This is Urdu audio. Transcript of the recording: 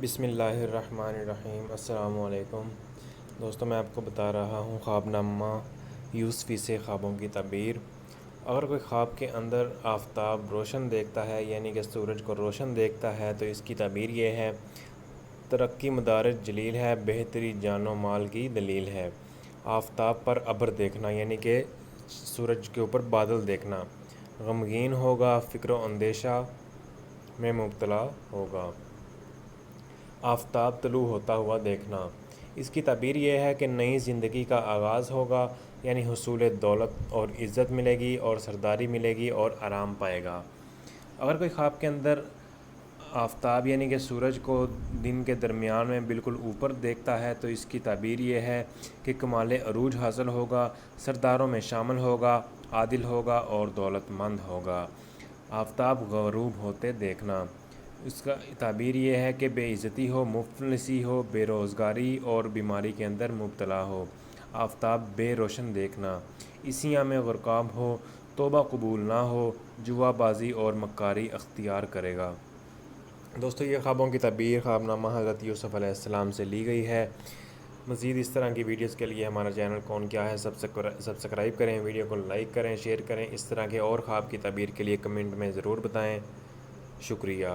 بسم اللہ الرحمن الرحیم۔ السلام علیکم دوستوں، میں آپ کو بتا رہا ہوں خواب نامہ یوسفی سے خوابوں کی تعبیر۔ اگر کوئی خواب کے اندر آفتاب روشن دیکھتا ہے، یعنی کہ سورج کو روشن دیکھتا ہے، تو اس کی تعبیر یہ ہے: ترقی مدارج جلیل ہے، بہتری جان و مال کی دلیل ہے۔ آفتاب پر ابر دیکھنا، یعنی کہ سورج کے اوپر بادل دیکھنا، غمگین ہوگا، فکر و اندیشہ میں مبتلا ہوگا۔ آفتاب طلوع ہوتا ہوا دیکھنا، اس کی تعبیر یہ ہے کہ نئی زندگی کا آغاز ہوگا، یعنی حصول دولت اور عزت ملے گی، اور سرداری ملے گی، اور آرام پائے گا۔ اگر کوئی خواب کے اندر آفتاب یعنی کہ سورج کو دن کے درمیان میں بالکل اوپر دیکھتا ہے، تو اس کی تعبیر یہ ہے کہ کمال عروج حاصل ہوگا، سرداروں میں شامل ہوگا، عادل ہوگا اور دولت مند ہوگا۔ آفتاب غروب ہوتے دیکھنا، اس کا تعبیر یہ ہے کہ بے عزتی ہو، مفلسی ہو، بے روزگاری اور بیماری کے اندر مبتلا ہو۔ آفتاب بے روشن دیکھنا، عصیاں میں غرقاب ہو، توبہ قبول نہ ہو، جوا بازی اور مکاری اختیار کرے گا۔ دوستو، یہ خوابوں کی تعبیر خواب نامہ حضرت یوسف علیہ السلام سے لی گئی ہے۔ مزید اس طرح کی ویڈیوز کے لیے ہمارا چینل کون کیا ہے سبسکرائب کریں، ویڈیو کو لائک کریں، شیئر کریں۔ اس طرح کے اور خواب کی تعبیر کے لیے کمنٹ میں ضرور بتائیں۔ شکریہ۔